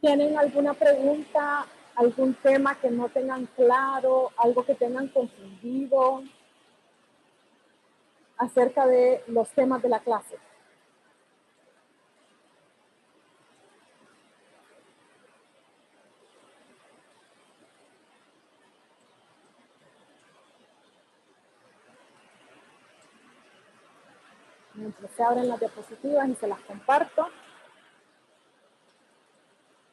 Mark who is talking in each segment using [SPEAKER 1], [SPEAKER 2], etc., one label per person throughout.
[SPEAKER 1] ¿Tienen alguna pregunta, algún tema que no tengan claro, algo que tengan confundido acerca de los temas de la clase? Mientras se abren las diapositivas y se las comparto.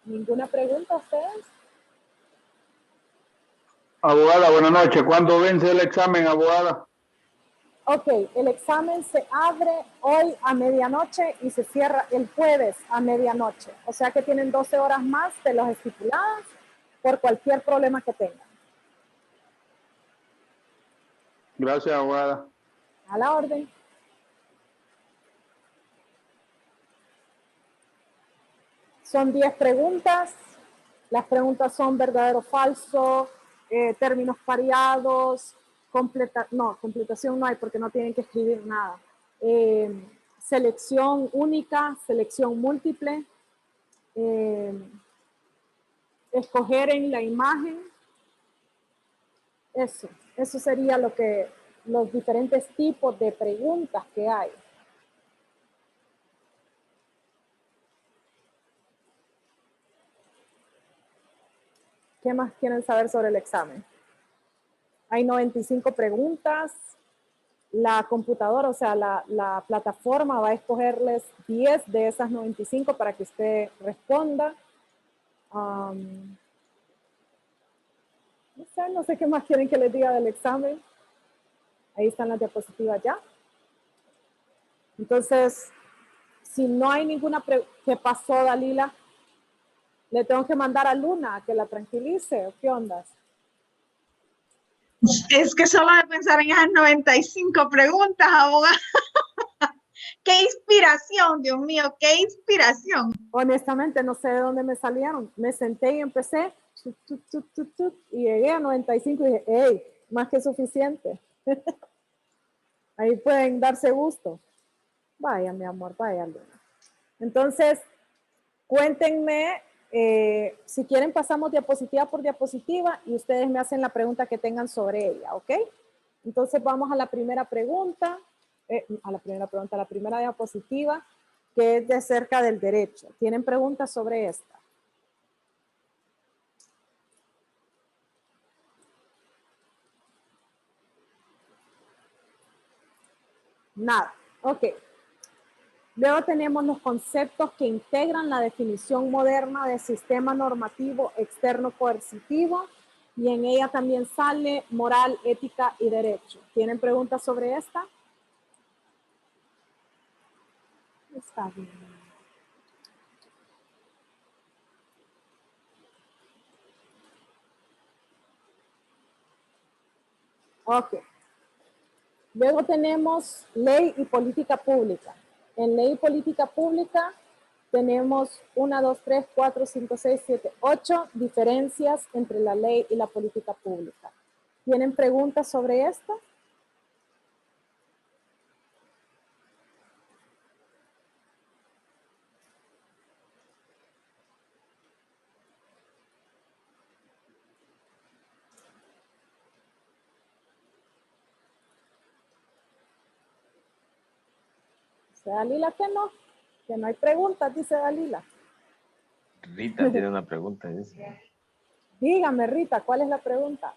[SPEAKER 1] ¿Ninguna pregunta a ustedes?
[SPEAKER 2] Abogada, buenas noches. ¿Cuándo vence el examen, abogada?
[SPEAKER 1] Ok, el examen se abre hoy a medianoche y se cierra el jueves a medianoche. O sea que tienen 12 horas más de las estipuladas por cualquier problema que tengan.
[SPEAKER 2] Gracias, abogada.
[SPEAKER 1] A la orden. Son 10 preguntas. Las preguntas son verdadero o falso, términos pareados, completación no hay porque no tienen que escribir nada. Selección única, selección múltiple, escoger en la imagen. Eso sería los diferentes tipos de preguntas que hay. ¿Qué más quieren saber sobre el examen? Hay 95 preguntas. La computadora, o sea, la plataforma va a escogerles 10 de esas 95 para que usted responda. No sé qué más quieren que les diga del examen. Ahí están las diapositivas ya. Entonces, si no hay ninguna pregunta, ¿qué pasó, Dalila? ¿Le tengo que mandar a Luna a que la tranquilice o qué ondas?
[SPEAKER 3] Es que solo de pensar en esas 95 preguntas, abogada. ¡Qué inspiración, Dios mío! ¡Qué inspiración!
[SPEAKER 1] Honestamente, no sé de dónde me salieron. Me senté y empecé y llegué a 95 y dije, ¡hey! Más que suficiente. Ahí pueden darse gusto. Vaya, mi amor, vaya, Luna. Entonces, cuéntenme, si quieren pasamos diapositiva por diapositiva y ustedes me hacen la pregunta que tengan sobre ella, ¿ok? Entonces vamos a la primera pregunta, a la primera diapositiva, que es de acerca del derecho. ¿Tienen preguntas sobre esta? Nada, ok. Luego tenemos los conceptos que integran la definición moderna de sistema normativo externo coercitivo y en ella también sale moral, ética y derecho. ¿Tienen preguntas sobre esta? Está bien. Ok. Luego tenemos ley y política pública. En ley y política pública tenemos 1, 2, 3, 4, 5, 6, 7, 8 diferencias entre la ley y la política pública. ¿Tienen preguntas sobre esto? Dice Dalila que no hay preguntas, dice Dalila.
[SPEAKER 4] Rita tiene una pregunta. Dice.
[SPEAKER 1] Dígame, Rita, ¿cuál es la pregunta?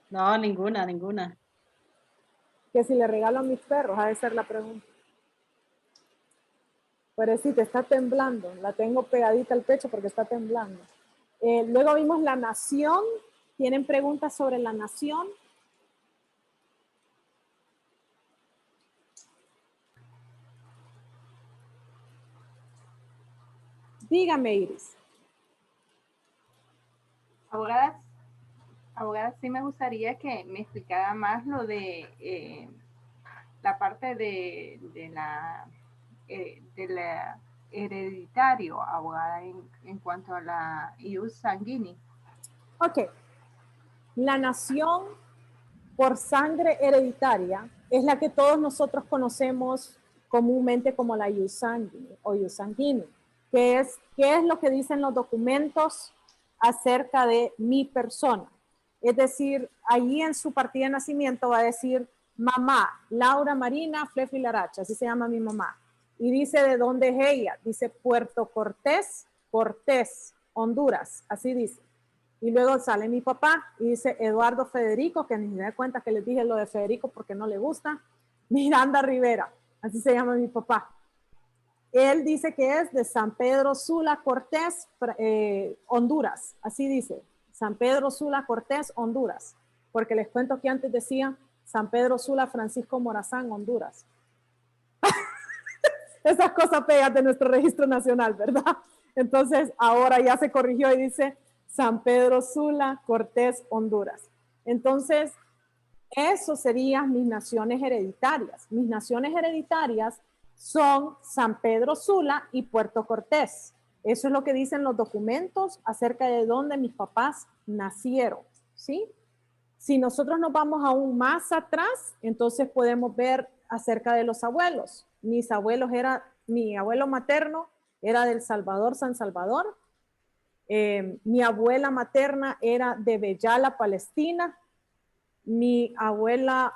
[SPEAKER 5] No, ninguna.
[SPEAKER 1] Que si le regalo a mis perros, ha de ser la pregunta. Pero sí, te está temblando. La tengo pegadita al pecho porque está temblando. Luego vimos la nación. ¿Tienen preguntas sobre la nación? Dígame, Iris.
[SPEAKER 6] Abogada, sí me gustaría que me explicara más lo de la parte de la hereditario, abogada, en cuanto a la ius sanguinis.
[SPEAKER 1] Ok. La nación por sangre hereditaria es la que todos nosotros conocemos comúnmente como la Yusanguini o Yusanguini, que es qué es lo que dicen los documentos acerca de mi persona. Es decir, allí en su partida de nacimiento va a decir mamá, Laura Marina Flefi Laracha, así se llama mi mamá. Y dice de dónde es ella, dice Puerto Cortés, Honduras, así dice. Y luego sale mi papá y dice Eduardo Federico, que ni me da cuenta que les dije lo de Federico porque no le gusta, Miranda Rivera, así se llama mi papá. Él dice que es de San Pedro Sula Cortés, Honduras, así dice, San Pedro Sula Cortés, Honduras, porque les cuento que antes decía San Pedro Sula Francisco Morazán, Honduras. Esas cosas pegas de nuestro registro nacional, ¿verdad? Entonces ahora ya se corrigió y dice San Pedro Sula Cortés, Honduras. Entonces, eso serían mis naciones hereditarias. Mis naciones hereditarias son San Pedro Sula y Puerto Cortés. Eso es lo que dicen los documentos acerca de dónde mis papás nacieron, ¿sí? Si nosotros nos vamos aún más atrás, entonces podemos ver acerca de los abuelos. Mi abuelo materno era del Salvador, San Salvador. Mi abuela materna era de Bellala, Palestina. Mi abuela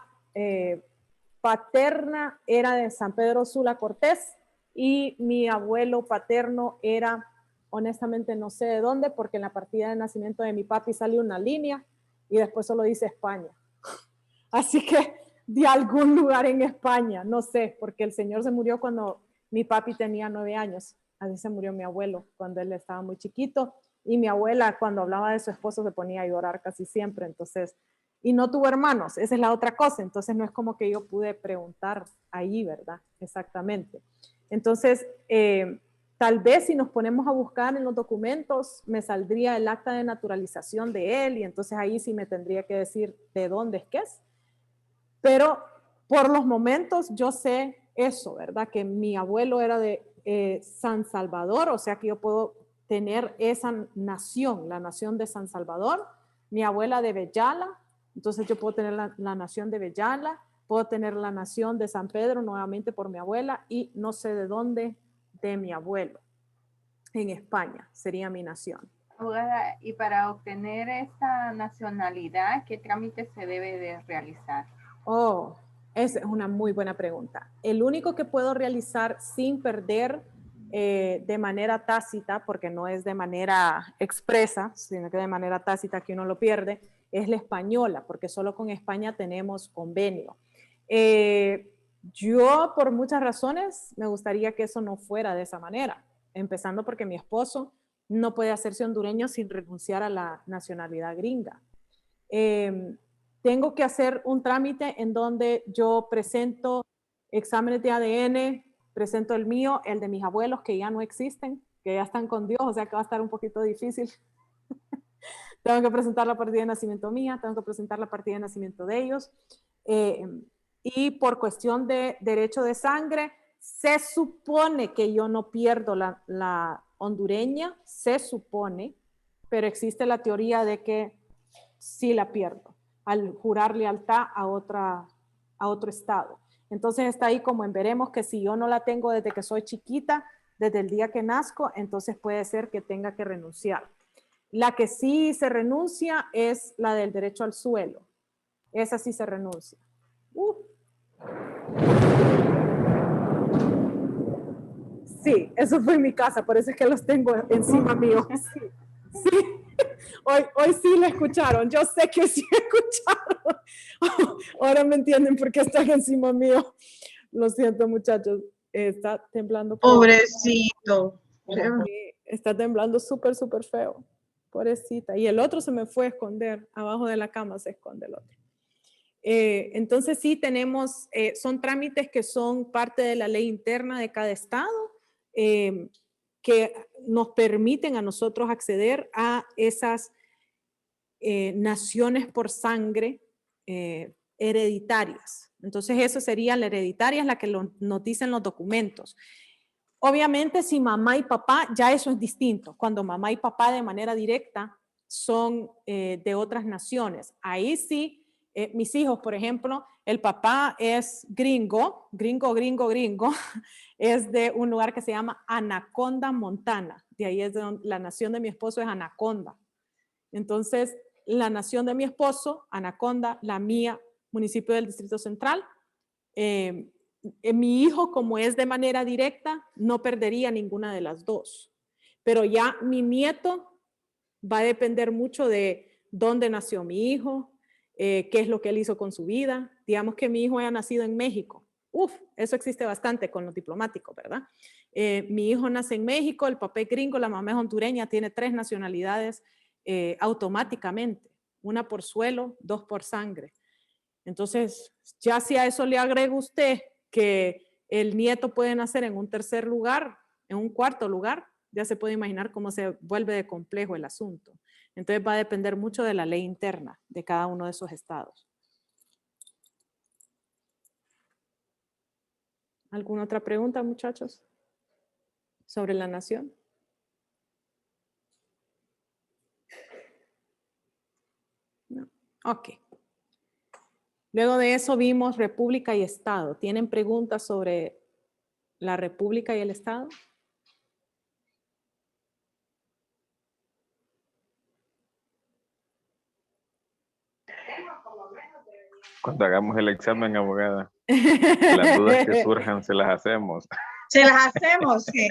[SPEAKER 1] paterna era de San Pedro Sula Cortés y mi abuelo paterno era, honestamente no sé de dónde, porque en la partida de nacimiento de mi papi salió una línea y después solo dice España. Así que de algún lugar en España, no sé, porque el señor se murió cuando mi papi tenía 9 años. Así se murió mi abuelo cuando él estaba muy chiquito. Y mi abuela, cuando hablaba de su esposo, se ponía a llorar casi siempre. Entonces, y no tuvo hermanos, esa es la otra cosa. Entonces, no es como que yo pude preguntar ahí, ¿verdad? Exactamente. Entonces, tal vez si nos ponemos a buscar en los documentos, me saldría el acta de naturalización de él y entonces ahí sí me tendría que decir de dónde es que es. Pero por los momentos yo sé eso, ¿verdad? Que mi abuelo era de San Salvador, o sea que yo puedo tener esa nación, la nación de San Salvador, mi abuela de Bellala, entonces yo puedo tener la nación de Bellala, puedo tener la nación de San Pedro nuevamente por mi abuela y no sé de dónde de mi abuelo. En España sería mi nación.
[SPEAKER 6] Abogada, y para obtener esta nacionalidad, ¿qué trámite se debe de realizar?
[SPEAKER 1] Oh, esa es una muy buena pregunta. El único que puedo realizar sin perder de manera tácita, porque no es de manera expresa, sino que de manera tácita que uno lo pierde, es la española, porque solo con España tenemos convenio. Yo, por muchas razones, me gustaría que eso no fuera de esa manera, empezando porque mi esposo no puede hacerse hondureño sin renunciar a la nacionalidad gringa. Tengo que hacer un trámite en donde yo presento exámenes de ADN, presento el mío, el de mis abuelos que ya no existen, que ya están con Dios, o sea que va a estar un poquito difícil. Tengo que presentar la partida de nacimiento mía, tengo que presentar la partida de nacimiento de ellos. Y por cuestión de derecho de sangre, se supone que yo no pierdo la hondureña, se supone, pero existe la teoría de que sí la pierdo al jurar lealtad a otro estado. Entonces está ahí como en veremos que si yo no la tengo desde que soy chiquita, desde el día que nazco, entonces puede ser que tenga que renunciar. La que sí se renuncia es la del derecho al suelo. Esa sí se renuncia. Sí, eso fue en mi casa, por eso es que los tengo encima mío. Sí, sí. Hoy sí la escucharon, yo sé que sí escucharon. Ahora me entienden por qué están encima mío. Lo siento, muchachos, está temblando.
[SPEAKER 3] Pobrecito.
[SPEAKER 1] Está temblando súper, súper feo. Pobrecita. Y el otro se me fue a esconder, abajo de la cama se esconde el otro. Entonces sí tenemos, son trámites que son parte de la ley interna de cada estado, que nos permiten a nosotros acceder a esas naciones por sangre hereditarias. Entonces eso sería la hereditaria, es la que nos dicen los documentos. Obviamente si mamá y papá, ya eso es distinto. Cuando mamá y papá de manera directa son de otras naciones. Ahí sí mis hijos, por ejemplo, el papá es gringo, es de un lugar que se llama Anaconda, Montana. De ahí es de donde la nación de mi esposo es Anaconda. Entonces, la nación de mi esposo, Anaconda, la mía, municipio del Distrito Central. Mi hijo, como es de manera directa, no perdería ninguna de las dos. Pero ya mi nieto va a depender mucho de dónde nació mi hijo, qué es lo que él hizo con su vida. Digamos que mi hijo haya nacido en México. Eso existe bastante con los diplomáticos, ¿verdad? Mi hijo nace en México, el papá es gringo, la mamá es hondureña, tiene 3 nacionalidades automáticamente. 1 por suelo, 2 por sangre. Entonces, ya si a eso le agrega usted que el nieto puede nacer en un tercer lugar, en un cuarto lugar, ya se puede imaginar cómo se vuelve de complejo el asunto. Entonces va a depender mucho de la ley interna de cada uno de esos estados. ¿Alguna otra pregunta, muchachos? ¿Sobre la nación? No. Ok. Luego de eso vimos república y estado. ¿Tienen preguntas sobre la república y el estado?
[SPEAKER 4] Cuando hagamos el examen, abogada, las dudas que surjan se las hacemos.
[SPEAKER 3] Se las hacemos, sí.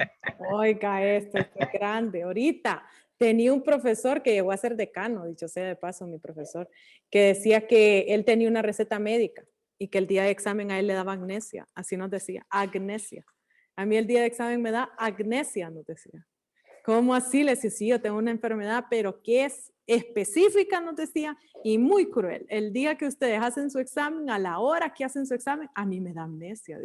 [SPEAKER 1] Oiga, esto es grande. Ahorita tenía un profesor que llegó a ser decano, dicho sea de paso, mi profesor, que decía que él tenía una receta médica y que el día de examen a él le daba amnesia. Así nos decía, amnesia. A mí el día de examen me da amnesia, nos decía. ¿Cómo así? Le decía, sí, yo tengo una enfermedad, pero que es específica, nos decía, y muy cruel. El día que ustedes hacen su examen, a la hora que hacen su examen, a mí me da amnesia.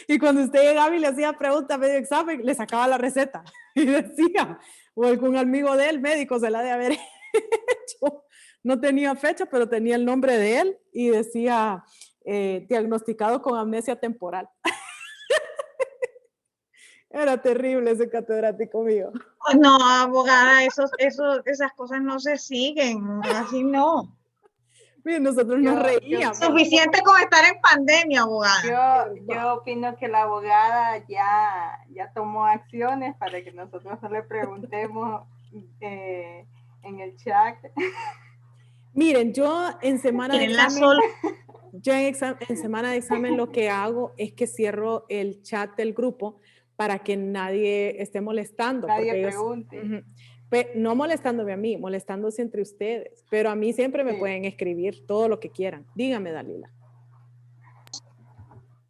[SPEAKER 1] Y cuando usted llegaba y le hacía preguntas medio examen, le sacaba la receta y decía, o algún amigo de él, médico, se la de haber hecho. No tenía fecha, pero tenía el nombre de él y decía, diagnosticado con amnesia temporal. Era terrible ese catedrático mío.
[SPEAKER 3] No, abogada, esas cosas no se siguen, así no.
[SPEAKER 1] Miren, nosotros nos reíamos.
[SPEAKER 3] Suficiente con estar en pandemia, abogada.
[SPEAKER 6] Yo opino que la abogada ya tomó acciones para que nosotros no le preguntemos en el chat.
[SPEAKER 1] Miren, yo en semana de examen, en semana de examen lo que hago es que cierro el chat del grupo para que nadie esté molestando.
[SPEAKER 6] Nadie
[SPEAKER 1] porque
[SPEAKER 6] pregunte.
[SPEAKER 1] Pues, no molestándome a mí, molestándose entre ustedes, pero a mí siempre me pueden escribir todo lo que quieran. Dígame, Dalila.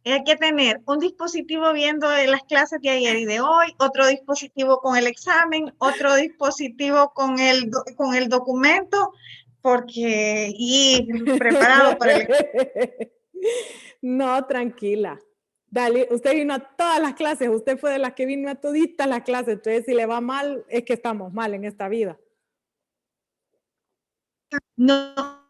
[SPEAKER 3] Hay que tener un dispositivo viendo las clases de ayer y de hoy, otro dispositivo con el examen, otro dispositivo con el documento, porque y preparado para el
[SPEAKER 1] No, tranquila. Dale, usted vino a todas las clases, usted fue de las que vino a toditas las clases, entonces si le va mal, es que estamos mal en esta vida.
[SPEAKER 3] No,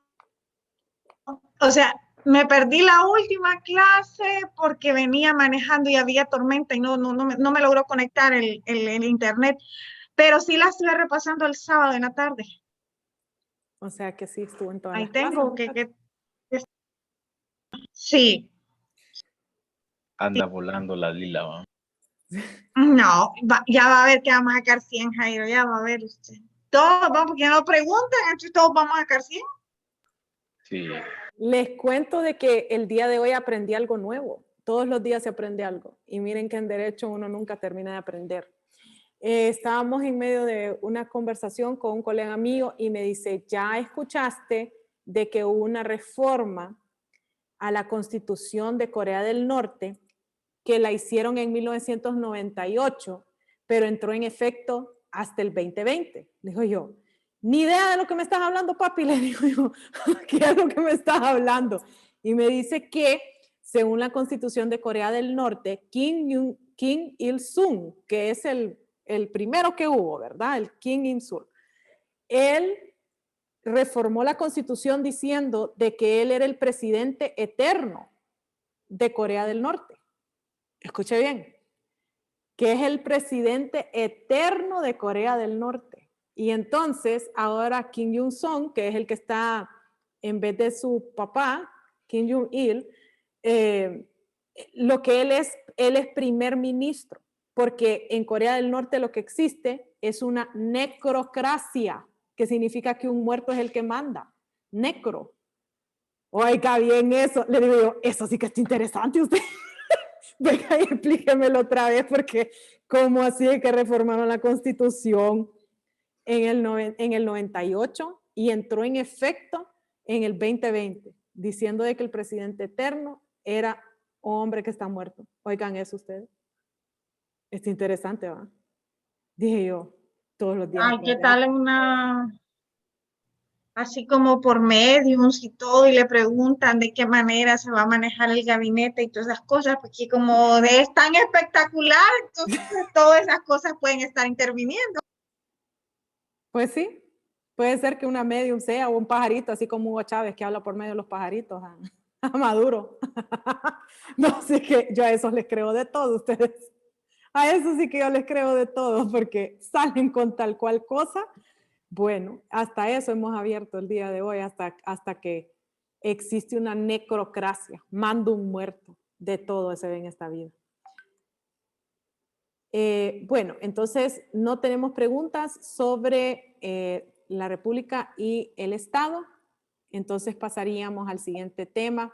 [SPEAKER 3] o sea, me perdí la última clase porque venía manejando y había tormenta y no me logró conectar el internet, pero sí la estuve repasando el sábado en la tarde.
[SPEAKER 1] O sea que sí estuvo en todas
[SPEAKER 3] Ahí
[SPEAKER 1] las
[SPEAKER 3] tengo
[SPEAKER 1] clases.
[SPEAKER 3] Sí.
[SPEAKER 4] Anda volando la lila, ¿va?
[SPEAKER 3] No, ya va a ver que vamos a sacar 100, Jairo, ya va a ver usted. Todos vamos, porque no preguntan, entonces todos vamos a sacar 100.
[SPEAKER 4] Sí.
[SPEAKER 1] Les cuento de que el día de hoy aprendí algo nuevo. Todos los días se aprende algo. Y miren que en derecho uno nunca termina de aprender. Estábamos en medio de una conversación con un colega mío y me dice, ¿ya escuchaste de que hubo una reforma a la Constitución de Corea del Norte que la hicieron en 1998, pero entró en efecto hasta el 2020? Le digo yo, ni idea de lo que me estás hablando, papi. Le digo yo, ¿qué es lo que me estás hablando? Y me dice que, según la Constitución de Corea del Norte, Kim Il-sung, que es el primero que hubo, ¿verdad? El Kim Il-sung. Él reformó la Constitución diciendo de que él era el presidente eterno de Corea del Norte. Escuche bien, que es el presidente eterno de Corea del Norte. Y entonces ahora Kim Il-sung, que es el que está en vez de su papá, Kim Jong-il, lo que él es primer ministro, porque en Corea del Norte lo que existe es una necrocracia, que significa que un muerto es el que manda. Necro. Oiga bien eso. Le digo yo, eso sí que está interesante usted. Venga y explíquemelo otra vez, porque ¿cómo así es que reformaron la Constitución en el 98 y entró en efecto en el 2020, diciendo de que el presidente eterno era un hombre que está muerto? Oigan eso ustedes. Está interesante, ¿va? Dije yo, todos los días.
[SPEAKER 3] Ay, ¿qué tal así como por mediums y todo, y le preguntan de qué manera se va a manejar el gabinete y todas esas cosas, porque como es tan espectacular, entonces todas esas cosas pueden estar interviniendo.
[SPEAKER 1] Pues sí, puede ser que una medium sea o un pajarito, así como Hugo Chávez, que habla por medio de los pajaritos a Maduro. No, sí que yo a esos les creo de todo, ustedes. A eso sí que yo les creo de todo, porque salen con tal cual cosa. Bueno, hasta eso hemos abierto el día de hoy, hasta que existe una necrocracia, mando un muerto, de todo se ve en esta vida. Bueno, entonces no tenemos preguntas sobre la República y el Estado. Entonces pasaríamos al siguiente tema,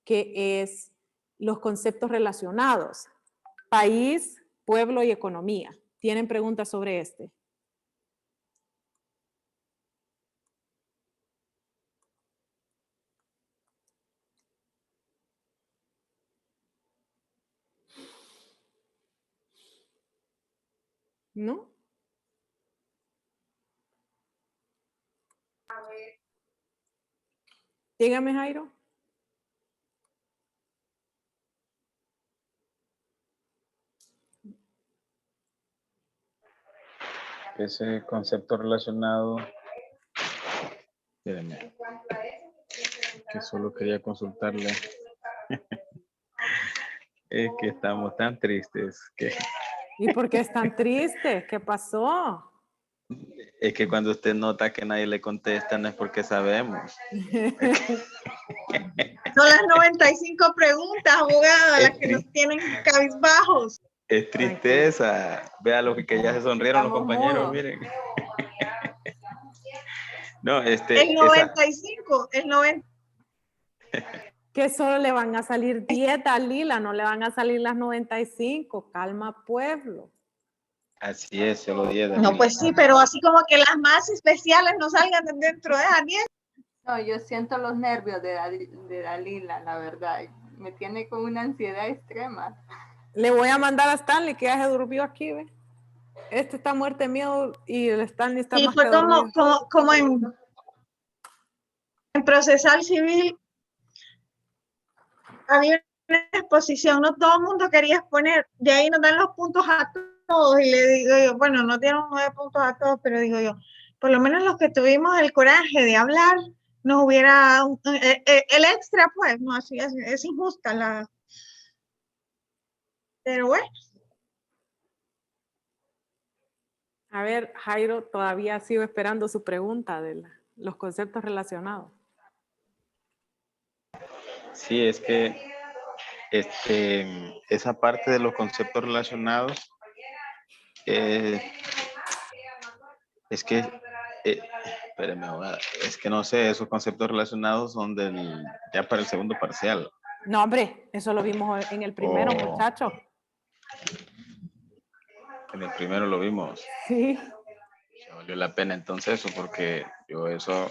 [SPEAKER 1] que es los conceptos relacionados: país, pueblo y economía. ¿Tienen preguntas sobre este? ¿No? Dígame, Jairo.
[SPEAKER 4] Ese concepto relacionado, espérenme, que solo quería consultarle. Es que estamos tan tristes que
[SPEAKER 1] ¿Y por qué es tan triste? ¿Qué pasó?
[SPEAKER 4] es que cuando usted nota que nadie le contesta no es porque sabemos.
[SPEAKER 3] Son las 95 preguntas, abogada, las que nos tienen cabizbajos.
[SPEAKER 4] Es tristeza. Vea lo que ya se sonrieron los
[SPEAKER 6] Estamos
[SPEAKER 4] compañeros,
[SPEAKER 6] mudos.
[SPEAKER 4] miren. No,
[SPEAKER 3] El 95, el 90.
[SPEAKER 1] Que solo le van a salir 10, Dalila, no le van a salir las 95. Calma, pueblo.
[SPEAKER 4] Así es, se lo di.
[SPEAKER 3] No, pues sí, pero así como que las más especiales no salgan de dentro de las 10.
[SPEAKER 6] No, yo siento los nervios de Dalila, la verdad. Me tiene con una ansiedad extrema.
[SPEAKER 1] Le voy a mandar a Stanley, que ya se durmió aquí, ¿ve? Este está muerto de miedo y el Stanley está
[SPEAKER 3] Y
[SPEAKER 1] más
[SPEAKER 3] fue
[SPEAKER 1] que dormido.
[SPEAKER 3] como en procesal civil, había una exposición, no todo el mundo quería exponer, de ahí nos dan los puntos a todos, y le digo yo, bueno, no dieron 9 puntos a todos, pero digo yo, por lo menos los que tuvimos el coraje de hablar, nos hubiera, el extra, pues, no, así es injusta la, pero bueno.
[SPEAKER 1] A ver, Jairo, todavía sigo esperando su pregunta de los conceptos relacionados.
[SPEAKER 4] Sí, es que esa parte de los conceptos relacionados es que espérame, abogada, es que no sé, esos conceptos relacionados son ya para el segundo parcial.
[SPEAKER 1] No, hombre, eso lo vimos en el primero, muchacho.
[SPEAKER 4] En el primero lo vimos.
[SPEAKER 1] Sí.
[SPEAKER 4] Ya valió la pena entonces eso, porque yo eso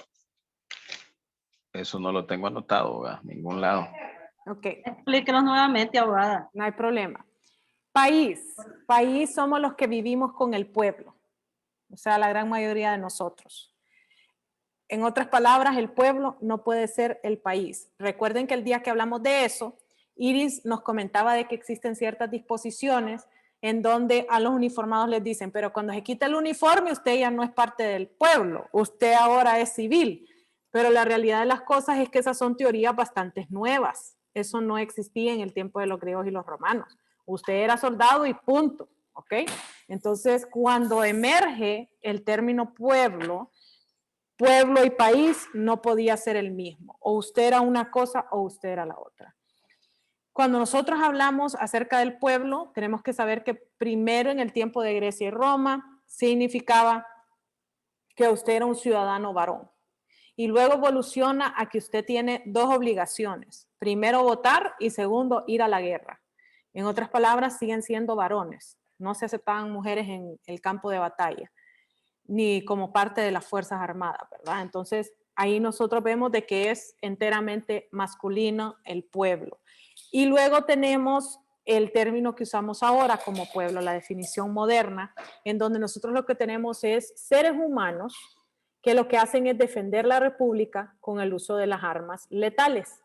[SPEAKER 4] no lo tengo anotado a ningún lado.
[SPEAKER 1] Ok.
[SPEAKER 5] Explíquenos nuevamente, abogada.
[SPEAKER 1] No hay problema. País. País somos los que vivimos con el pueblo. O sea, la gran mayoría de nosotros. En otras palabras, el pueblo no puede ser el país. Recuerden que el día que hablamos de eso, Iris nos comentaba de que existen ciertas disposiciones en donde a los uniformados les dicen, pero cuando se quita el uniforme, usted ya no es parte del pueblo, usted ahora es civil. Pero la realidad de las cosas es que esas son teorías bastante nuevas. Eso no existía en el tiempo de los griegos y los romanos. Usted era soldado y punto, ¿ok? Entonces, cuando emerge el término pueblo, pueblo y país no podía ser el mismo. O usted era una cosa o usted era la otra. Cuando nosotros hablamos acerca del pueblo, tenemos que saber que primero en el tiempo de Grecia y Roma significaba que usted era un ciudadano varón. Y luego evoluciona a que usted tiene dos obligaciones. Primero, votar y segundo, ir a la guerra. En otras palabras, siguen siendo varones. No se aceptaban mujeres en el campo de batalla, ni como parte de las Fuerzas Armadas, ¿verdad? Entonces, ahí nosotros vemos de que es enteramente masculino el pueblo. Y luego tenemos el término que usamos ahora como pueblo, la definición moderna, en donde nosotros lo que tenemos es seres humanos que lo que hacen es defender la república con el uso de las armas letales.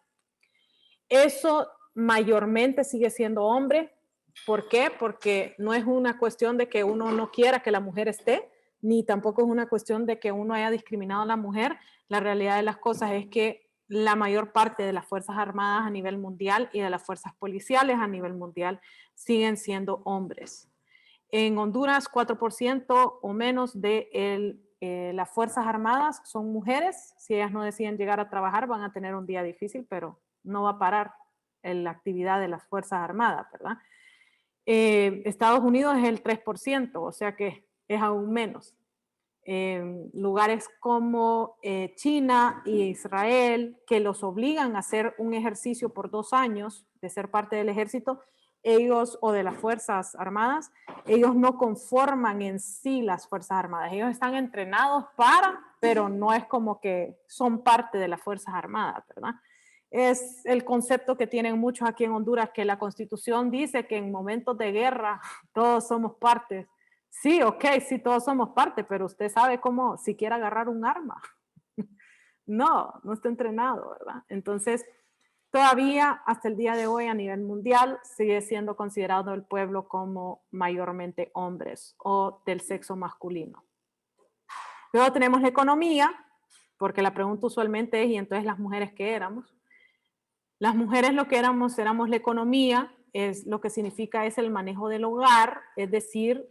[SPEAKER 1] Eso mayormente sigue siendo hombre. ¿Por qué? Porque no es una cuestión de que uno no quiera que la mujer esté, ni tampoco es una cuestión de que uno haya discriminado a la mujer. La realidad de las cosas es que la mayor parte de las Fuerzas Armadas a nivel mundial y de las fuerzas policiales a nivel mundial siguen siendo hombres. En Honduras, 4% o menos de las Fuerzas Armadas son mujeres. Si ellas no deciden llegar a trabajar, van a tener un día difícil, pero no va a parar la actividad de las Fuerzas Armadas, ¿verdad? Estados Unidos es el 3%, o sea que es aún menos. Lugares como China e Israel, que los obligan a hacer un ejercicio por 2 años de ser parte del ejército, ellos, o de las Fuerzas Armadas, ellos no conforman en sí las Fuerzas Armadas. Ellos están entrenados para, pero no es como que son parte de las Fuerzas Armadas, ¿verdad? Es el concepto que tienen muchos aquí en Honduras, que la Constitución dice que en momentos de guerra todos somos partes. Sí, ok, sí, todos somos parte, pero usted sabe cómo siquiera agarrar un arma. No está entrenado, ¿verdad? Entonces, todavía hasta el día de hoy a nivel mundial sigue siendo considerado el pueblo como mayormente hombres o del sexo masculino. Luego tenemos la economía, porque la pregunta usualmente es, ¿y entonces las mujeres qué éramos? Las mujeres lo que éramos la economía, es lo que significa es el manejo del hogar, es decir,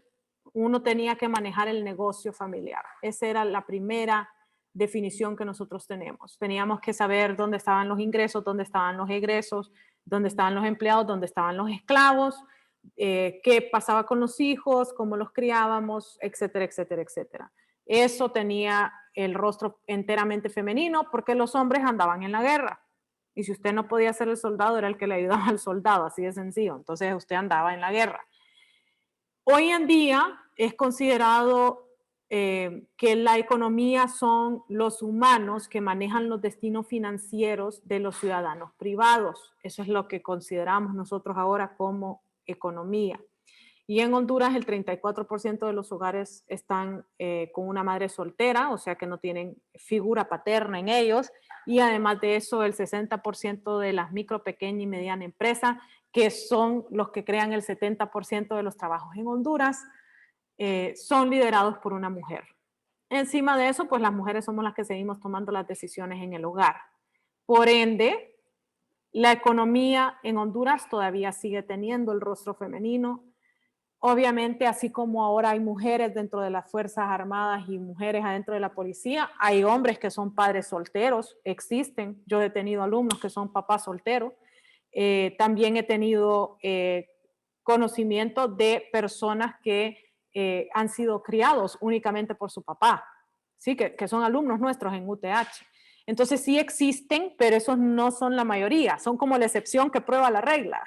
[SPEAKER 1] uno tenía que manejar el negocio familiar. Esa era la primera definición que nosotros tenemos. Teníamos que saber dónde estaban los ingresos, dónde estaban los egresos, dónde estaban los empleados, dónde estaban los esclavos, qué pasaba con los hijos, cómo los criábamos, etcétera, etcétera, etcétera. Eso tenía el rostro enteramente femenino porque los hombres andaban en la guerra. Y si usted no podía ser el soldado, era el que le ayudaba al soldado, así de sencillo. Entonces usted andaba en la guerra. Hoy en día es considerado que la economía son los humanos que manejan los destinos financieros de los ciudadanos privados. Eso es lo que consideramos nosotros ahora como economía. Y en Honduras el 34% de los hogares están con una madre soltera, o sea que no tienen figura paterna en ellos. Y además de eso, el 60% de las micro, pequeña y mediana empresas, que son los que crean el 70% de los trabajos en Honduras, son liderados por una mujer. Encima de eso, pues las mujeres somos las que seguimos tomando las decisiones en el hogar. Por ende, la economía en Honduras todavía sigue teniendo el rostro femenino. Obviamente, así como ahora hay mujeres dentro de las Fuerzas Armadas y mujeres adentro de la policía, hay hombres que son padres solteros, existen. Yo he tenido alumnos que son papás solteros. También he tenido conocimiento de personas que han sido criados únicamente por su papá, ¿sí? que son alumnos nuestros en UTH. Entonces sí existen, pero esos no son la mayoría, son como la excepción que prueba la regla.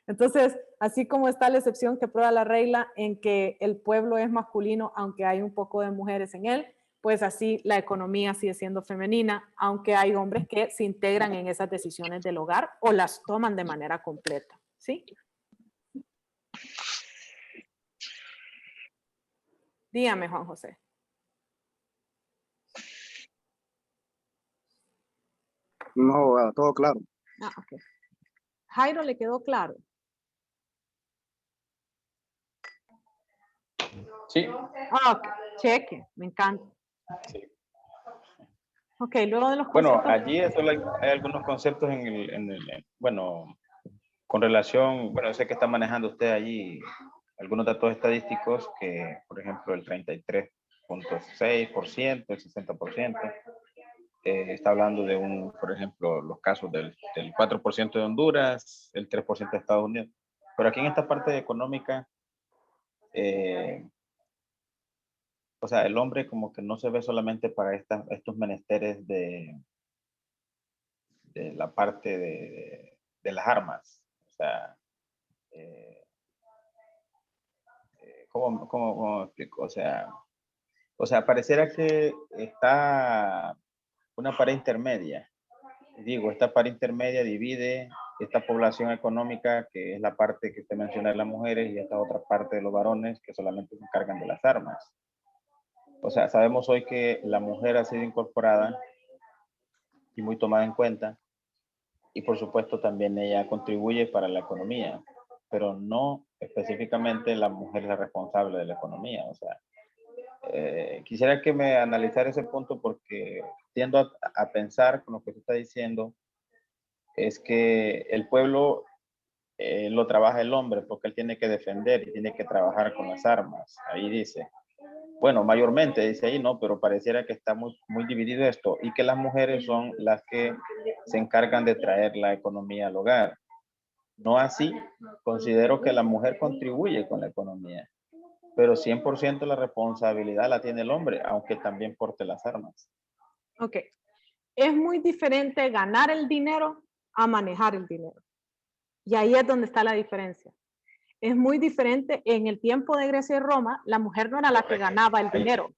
[SPEAKER 1] Entonces, así como está la excepción que prueba la regla en que el pueblo es masculino, aunque hay un poco de mujeres en él, pues así la economía sigue siendo femenina, aunque hay hombres que se integran en esas decisiones del hogar o las toman de manera completa, ¿sí? Dígame, Juan José.
[SPEAKER 7] No, todo claro.
[SPEAKER 1] Ah, ok. Jairo, ¿le quedó claro?
[SPEAKER 4] Sí.
[SPEAKER 1] Ah, ok. Cheque, me encanta.
[SPEAKER 4] Sí.
[SPEAKER 1] Ok, luego de los
[SPEAKER 4] Bueno,
[SPEAKER 1] conceptos.
[SPEAKER 4] allí hay algunos conceptos bueno, con relación, bueno, sé que está manejando usted allí algunos datos estadísticos que, por ejemplo, el 33 0.6%, el 60%. Está hablando de por ejemplo, los casos del 4% de Honduras, el 3% de Estados Unidos. Pero aquí en esta parte económica, o sea, el hombre como que no se ve solamente para estos menesteres de la parte de las armas. O sea, ¿cómo explico? O sea, pareciera que está una pared intermedia. Digo, esta pared intermedia divide esta población económica, que es la parte que usted menciona de las mujeres, y esta otra parte de los varones que solamente se encargan de las armas. O sea, sabemos hoy que la mujer ha sido incorporada y muy tomada en cuenta, y por supuesto también ella contribuye para la economía, pero no específicamente la mujer es la responsable de la economía. O sea, quisiera que me analizara ese punto, porque tiendo a pensar con lo que usted está diciendo, es que el pueblo lo trabaja el hombre porque él tiene que defender y tiene que trabajar con las armas. Ahí dice, bueno, mayormente dice ahí, no, pero pareciera que está muy dividido esto, y que las mujeres son las que se encargan de traer la economía al hogar. No así, considero que la mujer contribuye con la economía, pero 100% la responsabilidad la tiene el hombre, aunque también porte las armas.
[SPEAKER 1] Ok. Es muy diferente ganar el dinero a manejar el dinero. Y ahí es donde está la diferencia. Es muy diferente. En el tiempo de Grecia y Roma, la mujer no era la que ganaba el dinero.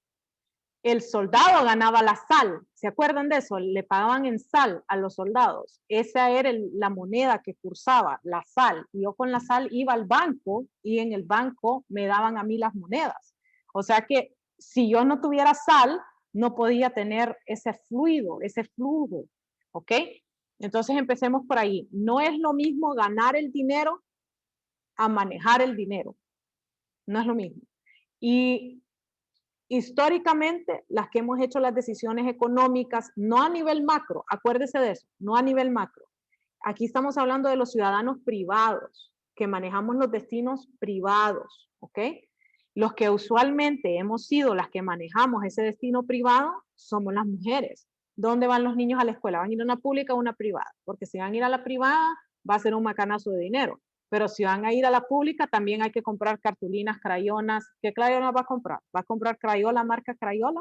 [SPEAKER 1] El soldado ganaba la sal. ¿Se acuerdan de eso? Le pagaban en sal a los soldados. Esa era la moneda que cursaba, la sal. Yo con la sal iba al banco y en el banco me daban a mí las monedas. O sea que si yo no tuviera sal, no podía tener ese fluido, ese flujo. ¿Ok? Entonces empecemos por ahí. No es lo mismo ganar el dinero a manejar el dinero. No es lo mismo. Y históricamente, las que hemos hecho las decisiones económicas, no a nivel macro, acuérdese de eso, no a nivel macro. Aquí estamos hablando de los ciudadanos privados, que manejamos los destinos privados, ¿ok? Los que usualmente hemos sido las que manejamos ese destino privado somos las mujeres. ¿Dónde van los niños a la escuela? ¿Van a ir a una pública o una privada? Porque si van a ir a la privada, va a ser un macanazo de dinero. Pero si van a ir a la pública, también hay que comprar cartulinas, crayonas. ¿Qué crayonas va a comprar? ¿Va a comprar Crayola, marca Crayola?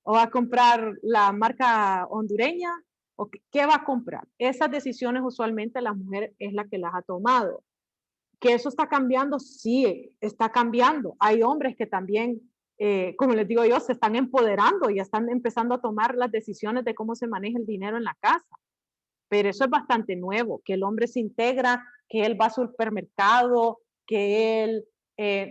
[SPEAKER 1] ¿O va a comprar la marca hondureña? ¿O qué va a comprar? Esas decisiones usualmente la mujer es la que las ha tomado. ¿Que eso está cambiando? Sí, está cambiando. Hay hombres que también, como les digo yo, se están empoderando y están empezando a tomar las decisiones de cómo se maneja el dinero en la casa. Pero eso es bastante nuevo, que el hombre se integra, que él va al supermercado, que él,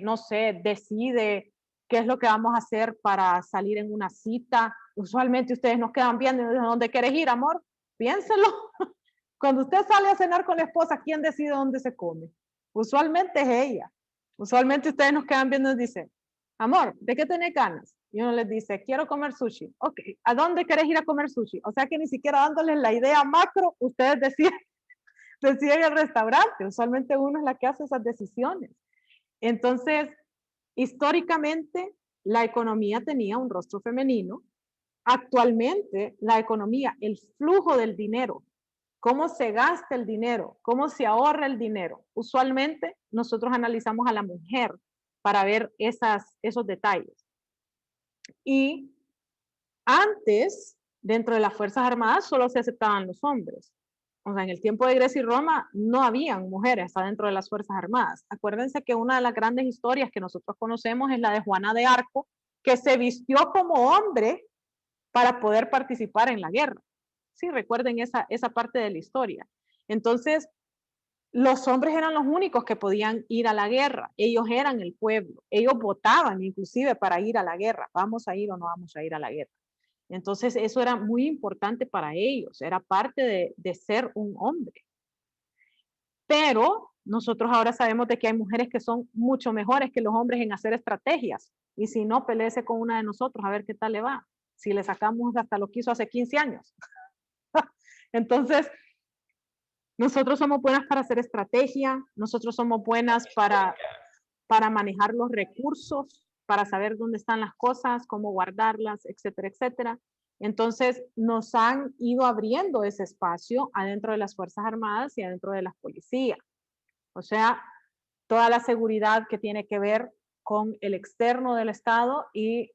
[SPEAKER 1] no sé, decide qué es lo que vamos a hacer para salir en una cita. Usualmente ustedes nos quedan viendo, ¿dónde quieres ir, amor? Piénselo. Cuando usted sale a cenar con la esposa, ¿quién decide dónde se come? Usualmente es ella. Usualmente ustedes nos quedan viendo y dicen, amor, ¿de qué tenés ganas? Y uno les dice, quiero comer sushi. Ok, ¿a dónde querés ir a comer sushi? O sea que ni siquiera dándoles la idea macro, ustedes deciden el restaurante. Usualmente uno es la que hace esas decisiones. Entonces, históricamente, la economía tenía un rostro femenino. Actualmente, la economía, el flujo del dinero, cómo se gasta el dinero, cómo se ahorra el dinero. Usualmente, nosotros analizamos a la mujer para ver esos detalles. Y antes, dentro de las Fuerzas Armadas, solo se aceptaban los hombres. O sea, en el tiempo de Grecia y Roma no habían mujeres hasta dentro de las Fuerzas Armadas. Acuérdense que una de las grandes historias que nosotros conocemos es la de Juana de Arco, que se vistió como hombre para poder participar en la guerra. Sí, recuerden esa parte de la historia. Entonces, los hombres eran los únicos que podían ir a la guerra. Ellos eran el pueblo. Ellos votaban inclusive para ir a la guerra. ¿Vamos a ir o no vamos a ir a la guerra? Entonces, eso era muy importante para ellos. Era parte de ser un hombre. Pero nosotros ahora sabemos de que hay mujeres que son mucho mejores que los hombres en hacer estrategias. Y si no, peleese con una de nosotros a ver qué tal le va. Si le sacamos hasta lo que hizo hace 15 años. Entonces, nosotros somos buenas para hacer estrategia, nosotros somos buenas para manejar los recursos, para saber dónde están las cosas, cómo guardarlas, etcétera, etcétera. Entonces, nos han ido abriendo ese espacio adentro de las Fuerzas Armadas y adentro de las policías. O sea, toda la seguridad que tiene que ver con el externo del Estado y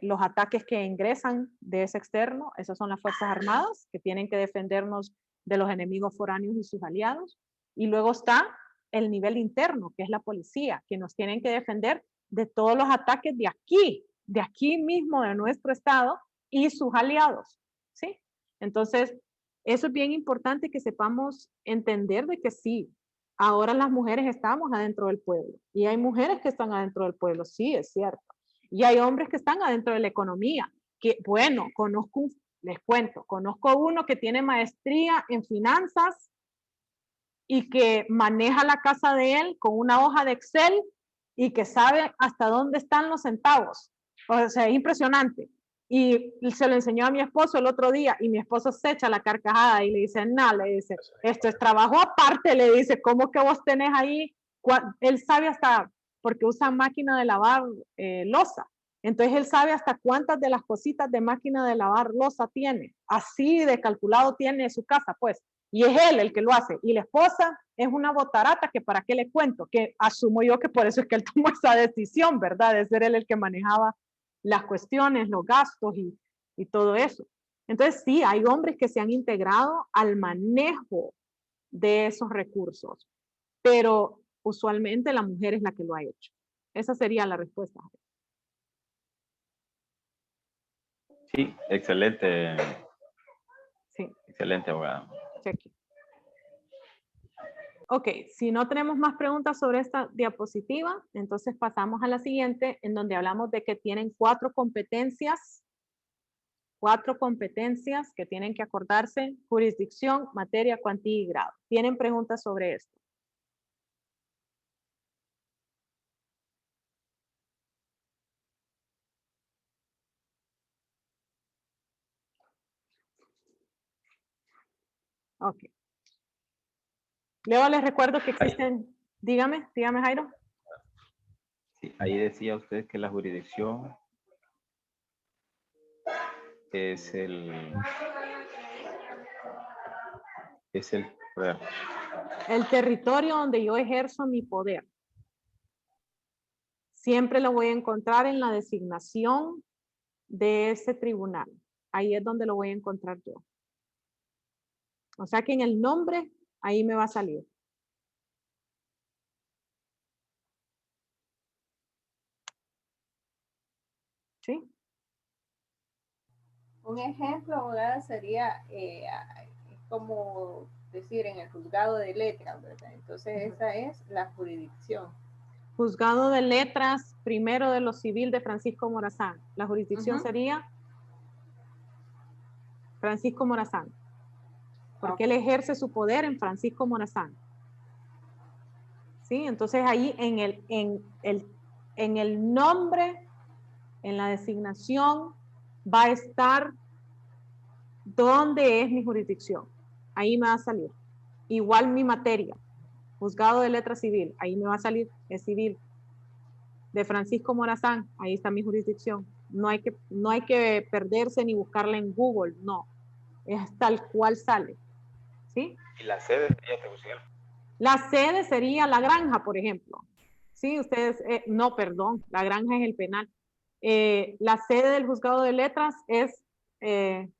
[SPEAKER 1] los ataques que ingresan de ese externo, esas son las Fuerzas Armadas, que tienen que defendernos de los enemigos foráneos y sus aliados. Y luego está el nivel interno, que es la policía, que nos tienen que defender de todos los ataques de aquí mismo, de nuestro Estado y sus aliados, ¿sí? Entonces, eso es bien importante que sepamos entender de que sí, ahora las mujeres estamos adentro del pueblo y hay mujeres que están adentro del pueblo, sí, es cierto. Y hay hombres que están adentro de la economía, que bueno, les cuento, conozco uno que tiene maestría en finanzas y que maneja la casa de él con una hoja de Excel y que sabe hasta dónde están los centavos. O sea, es impresionante. Y se lo enseñó a mi esposo el otro día y mi esposo se echa la carcajada y le dice, no, le dice, esto es trabajo aparte, le dice, ¿cómo que vos tenés ahí? Él sabe hasta, porque usa máquina de lavar loza. Entonces él sabe hasta cuántas de las cositas de máquina de lavar loza tiene. Así de calculado tiene su casa, pues. Y es él el que lo hace. Y la esposa es una botarata que para qué le cuento, que asumo yo que por eso es que él tomó esa decisión, ¿verdad? De ser él el que manejaba las cuestiones, los gastos y todo eso. Entonces sí, hay hombres que se han integrado al manejo de esos recursos, pero usualmente la mujer es la que lo ha hecho. Esa sería la respuesta.
[SPEAKER 4] Sí, excelente.
[SPEAKER 1] Sí.
[SPEAKER 4] Excelente, abogada.
[SPEAKER 1] Cheque. Ok, si no tenemos más preguntas sobre esta diapositiva, entonces pasamos a la siguiente, en donde hablamos de que tienen cuatro competencias que tienen que acordarse: jurisdicción, materia, cuantía y grado. ¿Tienen preguntas sobre esto? Ok. Luego les recuerdo que existen, dígame Jairo.
[SPEAKER 4] Sí, ahí decía usted que la jurisdicción es
[SPEAKER 1] el territorio donde yo ejerzo mi poder. Siempre lo voy a encontrar en la designación de ese tribunal. Ahí es donde lo voy a encontrar yo. O sea que en el nombre, ahí me va a salir. ¿Sí?
[SPEAKER 6] Un ejemplo, abogada, sería como decir en el juzgado de letras, ¿verdad? Entonces esa es la jurisdicción.
[SPEAKER 1] Juzgado de letras, primero de lo civil de Francisco Morazán. La jurisdicción sería Francisco Morazán. Porque él ejerce su poder en Francisco Morazán. ¿Sí? Entonces ahí en el nombre, en la designación, va a estar dónde es mi jurisdicción. Ahí me va a salir. Igual mi materia. Juzgado de letra civil. Ahí me va a salir, es civil. De Francisco Morazán, ahí está mi jurisdicción. No hay que perderse ni buscarla en Google, no. Es tal cual sale. ¿Sí?
[SPEAKER 4] ¿Y la sede sería atribución?
[SPEAKER 1] La sede sería la granja, por ejemplo. Sí, ustedes, no, perdón, la granja es el penal. La sede del juzgado de letras es,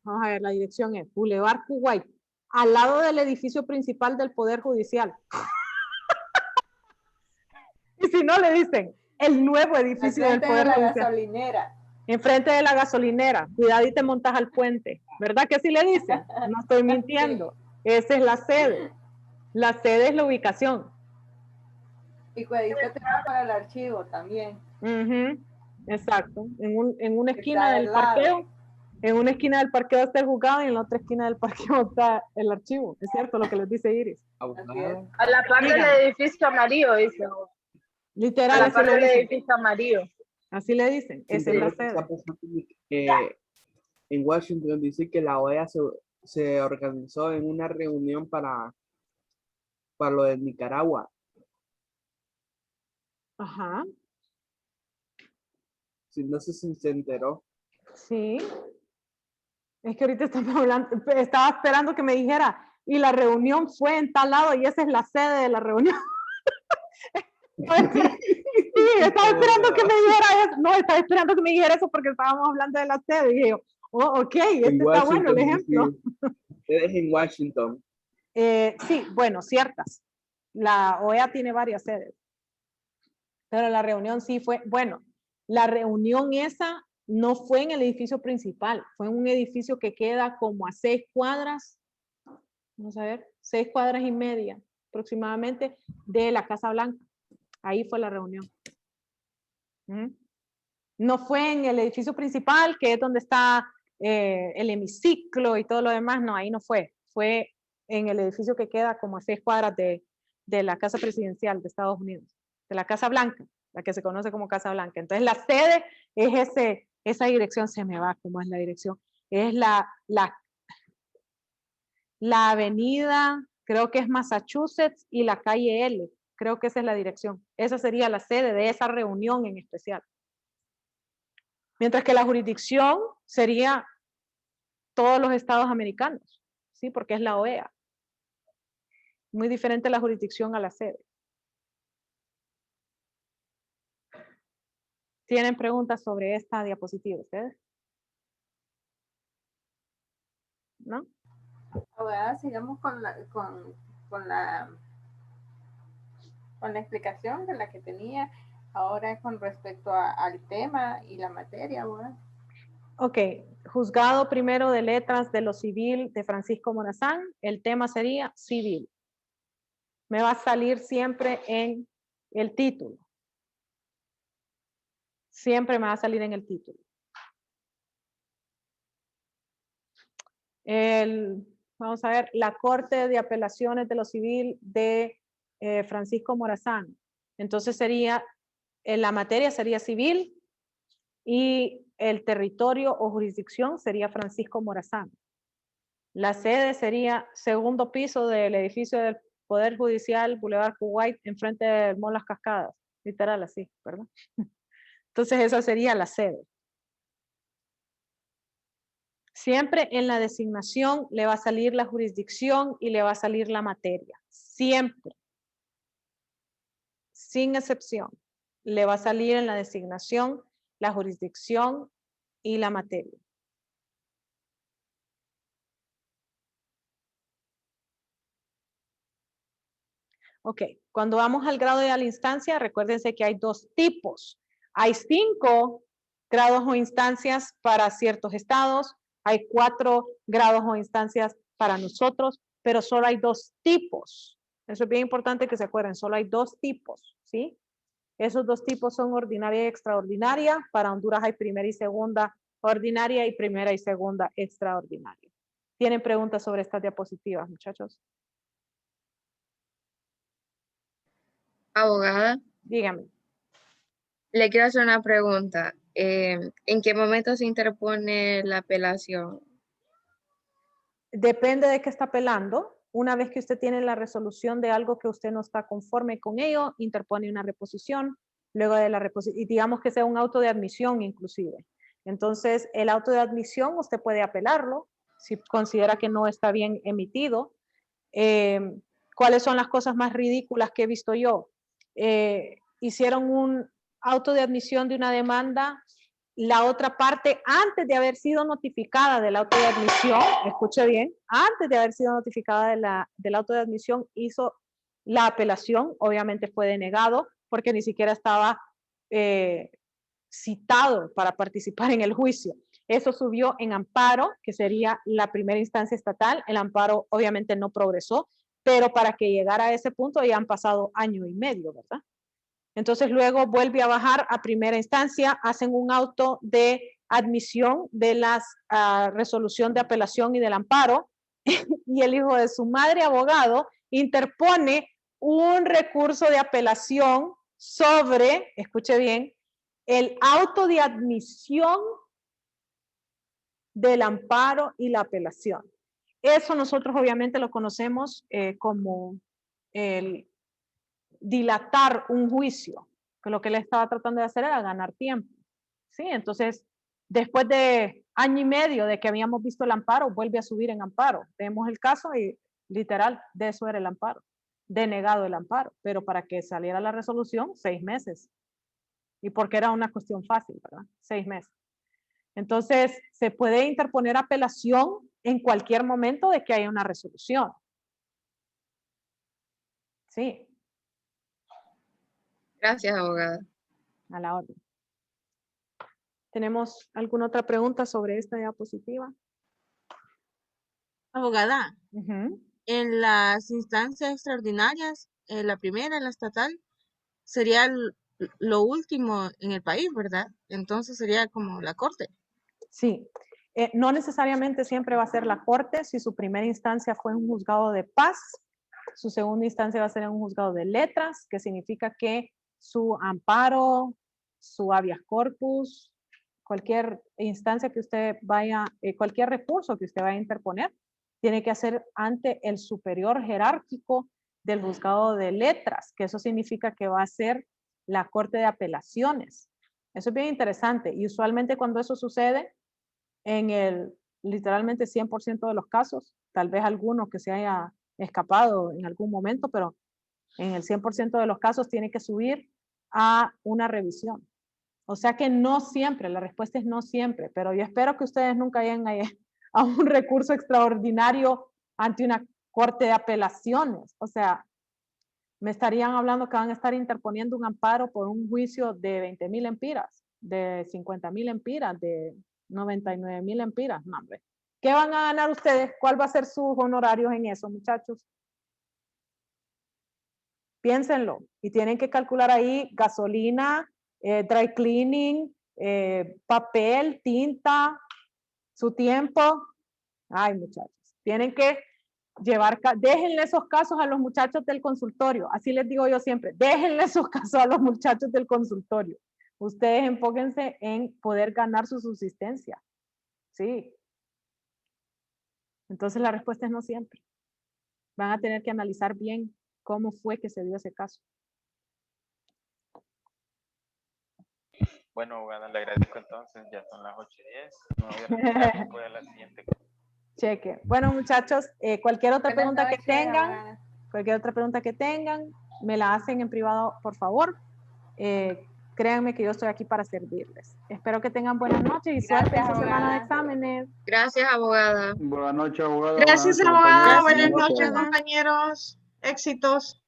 [SPEAKER 1] vamos a ver, la dirección es Boulevard Kuwait, al lado del edificio principal del Poder Judicial. Y si no, le dicen, el nuevo edificio del Poder Judicial.
[SPEAKER 6] Gasolinera.
[SPEAKER 1] Enfrente de la gasolinera. Cuidado y te montas al puente. ¿Verdad que así le dicen? No estoy mintiendo. Sí. Esa es la sede. La sede es la ubicación.
[SPEAKER 6] Y cuidadito te va para el archivo también.
[SPEAKER 1] Exacto. En una esquina del parqueo. En una esquina del parqueo está el juzgado y en la otra esquina del parqueo está el archivo. Es cierto lo que les dice Iris.
[SPEAKER 8] A la par del edificio amarillo, dice.
[SPEAKER 1] Literal.
[SPEAKER 8] A la par del edificio amarillo.
[SPEAKER 1] Así le dicen. Esa es la sede.
[SPEAKER 9] En Washington dice que la OEA se organizó en una reunión para lo de Nicaragua.
[SPEAKER 1] Ajá.
[SPEAKER 9] Si no sé si se enteró.
[SPEAKER 1] Sí. Es que ahorita estamos hablando, estaba esperando que me dijera, y la reunión fue en tal lado y esa es la sede de la reunión. Sí, estaba esperando que me dijera eso. No, estaba esperando que me dijera eso porque estábamos hablando de la sede. Y dije yo, oh, ok, este está bueno el ejemplo.
[SPEAKER 9] Ustedes en Washington.
[SPEAKER 1] Sí, bueno, ciertas. La OEA tiene varias sedes. Pero la reunión sí fue, bueno, la reunión esa no fue en el edificio principal, fue en un edificio que queda como a 6 cuadras, vamos a ver, 6 cuadras y media aproximadamente de la Casa Blanca. Ahí fue la reunión. No fue en el edificio principal, que es donde está el hemiciclo y todo lo demás, no, ahí no fue. Fue en el edificio que queda como a 6 cuadras de la Casa Presidencial de Estados Unidos, de la Casa Blanca, la que se conoce como Casa Blanca. Entonces la sede es esa dirección, se me va, ¿cómo es la dirección? Es la avenida, creo que es Massachusetts y la calle L, creo que esa es la dirección. Esa sería la sede de esa reunión en especial. Mientras que la jurisdicción sería todos los estados americanos, ¿sí? Porque es la OEA. Muy diferente la jurisdicción a la sede. ¿Tienen preguntas sobre esta diapositiva ustedes? ¿No?
[SPEAKER 6] Ahora sigamos con la explicación de la que tenía ahora con respecto al tema y la materia. Bueno.
[SPEAKER 1] Ok, juzgado primero de letras de lo civil de Francisco Morazán, el tema sería civil. Me va a salir siempre en el título. Siempre me va a salir en el título. Vamos a ver, la Corte de Apelaciones de lo Civil de Francisco Morazán. Entonces sería, la materia sería civil y el territorio o jurisdicción sería Francisco Morazán. La sede sería segundo piso del edificio del Poder Judicial, Boulevard Kuwait, enfrente del Mall Las Cascadas. Literal así, ¿verdad? Entonces esa sería la sede. Siempre en la designación le va a salir la jurisdicción y le va a salir la materia. Siempre. Sin excepción. Le va a salir en la designación la jurisdicción y la materia. Ok, cuando vamos al grado y a la instancia, recuérdense que hay 2 tipos. Hay 5 grados o instancias para ciertos estados, hay 4 grados o instancias para nosotros, pero solo hay 2 tipos. Eso es bien importante que se acuerden, solo hay 2 tipos, ¿sí? Esos 2 tipos son ordinaria y extraordinaria. Para Honduras hay primera y segunda ordinaria y primera y segunda extraordinaria. ¿Tienen preguntas sobre estas diapositivas, muchachos?
[SPEAKER 10] Abogada,
[SPEAKER 1] Dígame.
[SPEAKER 10] le quiero hacer una pregunta. ¿En qué momento se interpone la apelación?
[SPEAKER 1] Depende de qué está apelando. Una vez que usted tiene la resolución de algo que usted no está conforme con ello, interpone una reposición. Luego de la reposición, y digamos que sea un auto de admisión inclusive. Entonces, el auto de admisión usted puede apelarlo si considera que no está bien emitido. ¿Cuáles son las cosas más ridículas que he visto yo? Hicieron un auto de admisión de una demanda, la otra parte, antes de haber sido notificada del auto de admisión, escuche bien, antes de haber sido notificada del auto de admisión, hizo la apelación, obviamente fue denegado, porque ni siquiera estaba citado para participar en el juicio. Eso subió en amparo, que sería la primera instancia estatal. El amparo obviamente no progresó, pero para que llegara a ese punto ya han pasado 1 año y medio, ¿verdad? Entonces luego vuelve a bajar a primera instancia, hacen un auto de admisión de la resolución de apelación y del amparo, y el hijo de su madre abogado interpone un recurso de apelación sobre, escuche bien, el auto de admisión del amparo y la apelación. Eso nosotros obviamente lo conocemos como el dilatar un juicio, que lo que él estaba tratando de hacer era ganar tiempo. ¿sí? Entonces, después de año y medio de que habíamos visto el amparo, vuelve a subir en amparo. Vemos el caso y literal, de eso era el amparo, denegado el amparo, pero para que saliera la resolución, 6 meses. Y porque era una cuestión fácil, ¿verdad? 6 meses. Entonces, se puede interponer apelación en cualquier momento de que haya una resolución. Sí.
[SPEAKER 10] Gracias, abogada.
[SPEAKER 1] A la orden. ¿Tenemos alguna otra pregunta sobre esta diapositiva?
[SPEAKER 5] Abogada,
[SPEAKER 1] Ujú.
[SPEAKER 5] en las instancias extraordinarias, la primera, la estatal, sería lo último en el país, ¿verdad? Entonces sería como la corte.
[SPEAKER 1] Sí. No necesariamente siempre va a ser la corte. Si su primera instancia fue un juzgado de paz, su segunda instancia va a ser en un juzgado de letras, que significa que su amparo, su habeas corpus, cualquier instancia que usted vaya, cualquier recurso que usted vaya a interponer, tiene que hacer ante el superior jerárquico del juzgado de letras, que eso significa que va a ser la corte de apelaciones. Eso es bien interesante y usualmente cuando eso sucede, en el literalmente 100% de los casos, tal vez alguno que se haya escapado en algún momento, pero en el 100% de los casos tiene que subir a una revisión. O sea que no siempre, la respuesta es no siempre, pero yo espero que ustedes nunca lleguen a un recurso extraordinario ante una corte de apelaciones. O sea, me estarían hablando que van a estar interponiendo un amparo por un juicio de 20,000 empiras, de 50,000 empiras, de 99,000 empiras. No, hombre. ¿Qué van a ganar ustedes? ¿Cuál va a ser sus honorarios en eso, muchachos? Piénsenlo. Y tienen que calcular ahí gasolina, dry cleaning, papel, tinta, su tiempo. Ay, muchachos. Tienen que déjenle esos casos a los muchachos del consultorio. Así les digo yo siempre. Déjenle esos casos a los muchachos del consultorio. Ustedes enfóquense en poder ganar su subsistencia. Sí. Entonces la respuesta es no siempre. Van a tener que analizar bien cómo fue que se dio ese caso.
[SPEAKER 4] Bueno, abogada, le agradezco entonces, ya son las 8:10. No voy a retirar después de la siguiente.
[SPEAKER 1] Cheque. Bueno, muchachos, cualquier otra
[SPEAKER 6] Buenas
[SPEAKER 1] pregunta
[SPEAKER 6] noches,
[SPEAKER 1] que tengan,
[SPEAKER 6] abogada.
[SPEAKER 1] cualquier otra pregunta que tengan, me la hacen en privado, por favor. Créanme que yo estoy aquí para servirles. Espero que tengan buenas noches y suerte en su semana de exámenes.
[SPEAKER 10] Gracias, abogada.
[SPEAKER 2] Buenas noches, abogada.
[SPEAKER 3] Gracias,
[SPEAKER 2] Buenas noches,
[SPEAKER 3] abogada.
[SPEAKER 2] compañeros.
[SPEAKER 3] Buenas
[SPEAKER 2] Buenas
[SPEAKER 3] noches,
[SPEAKER 2] noches.
[SPEAKER 3] compañeros. Éxitos.